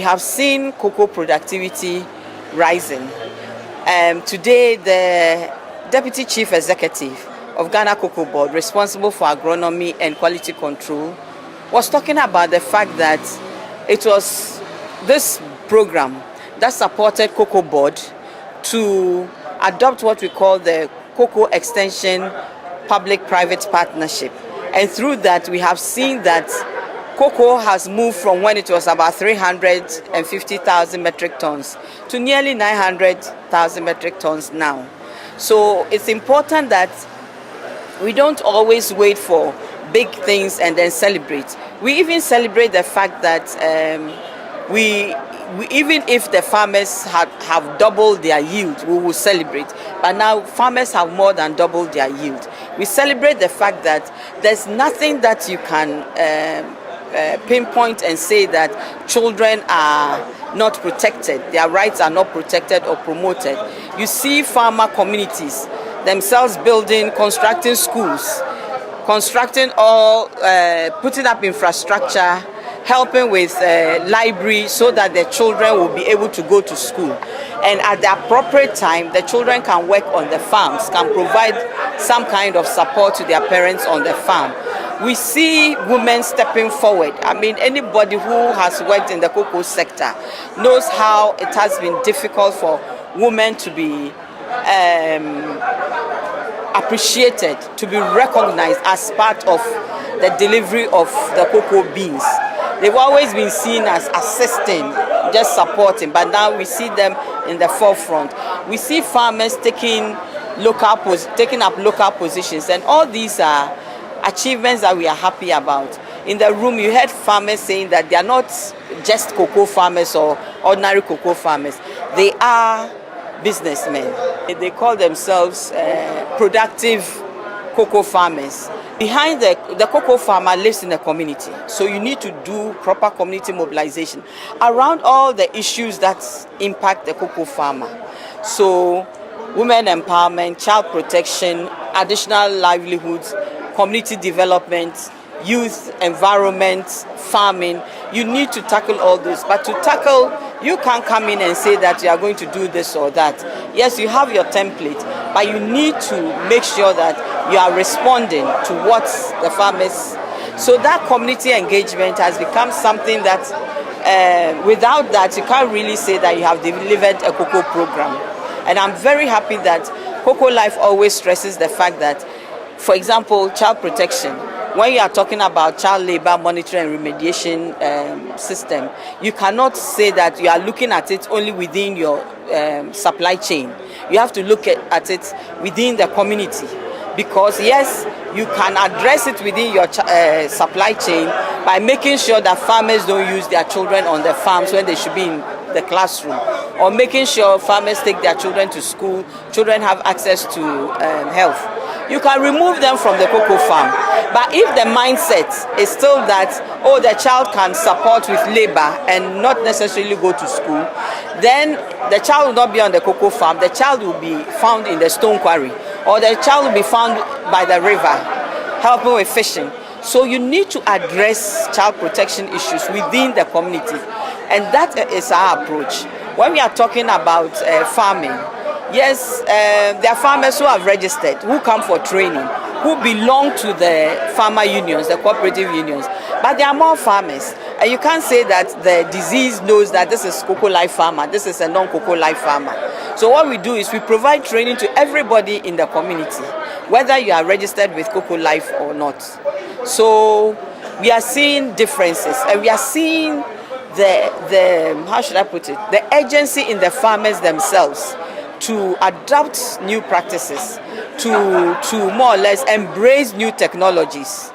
we have seen cocoa productivity rising. Today, the Deputy Chief Executive of Ghana Cocoa Board, responsible for agronomy and quality control, was talking about the fact that it was this program that supported Cocoa Board to adopt what we call the Cocoa Extension Public-Private Partnership. And through that, we have seen that cocoa has moved from when it was about 350,000 metric tons to nearly 900,000 metric tons now. So it's important that we don't always wait for big things and then celebrate. We even celebrate the fact that we even if the farmers have doubled their yield, we will celebrate. But now farmers have more than doubled their yield. We celebrate the fact that there's nothing that you can pinpoint and say that children are not protected, their rights are not protected or promoted. You see farmer communities themselves building, constructing schools, constructing all, putting up infrastructure, helping with library so that the children will be able to go to school. And at the appropriate time, the children can work on the farms, can provide some kind of support to their parents on the farm. We see women stepping forward. I mean, anybody who has worked in the cocoa sector knows how it has been difficult for women to be appreciated, to be recognized as part of the delivery of the cocoa beans. They've always been seen as assisting, just supporting, but now we see them in the forefront. We see farmers taking up local positions, and all these are achievements that we are happy about. In the room, you heard farmers saying that they are not just cocoa farmers or ordinary cocoa farmers. They are businessmen. They call themselves productive cocoa farmers. Behind the cocoa farmer lives in the community, so you need to do proper community mobilization around all the issues that impact the cocoa farmer. So women empowerment, child protection, additional livelihoods, community development, youth, environment, farming. You need to tackle all those, but to tackle, you can't come in and say that you are going to do this or that. Yes, you have your template, but you need to make sure that you are responding to what the farmers. So that community engagement has become something that without that you can't really say that you have delivered a cocoa program. And I'm very happy that Cocoa Life always stresses the fact that, for example, child protection. When you are talking about child labor monitoring and remediation system, you cannot say that you are looking at it only within your supply chain. You have to look at it within the community, because yes, you can address it within your supply chain by making sure that farmers don't use their children on the farms when they should be in the classroom, or making sure farmers take their children to school, children have access to health. You can remove them from the cocoa farm. But if the mindset is still that, oh, the child can support with labor and not necessarily go to school, then the child will not be on the cocoa farm. The child will be found in the stone quarry, or the child will be found by the river, helping with fishing. So you need to address child protection issues within the community. And that is our approach. When we are talking about farming, yes, there are farmers who have registered, who come for training, who belong to the farmer unions, the cooperative unions. But there are more farmers. And you can't say that the disease knows that this is Cocoa Life farmer, this is a non-Cocoa Life farmer. So what we do is we provide training to everybody in the community, whether you are registered with Cocoa Life or not. So we are seeing differences, and we are seeing the how should I put it, the agency in the farmers themselves to adopt new practices, to more or less embrace new technologies.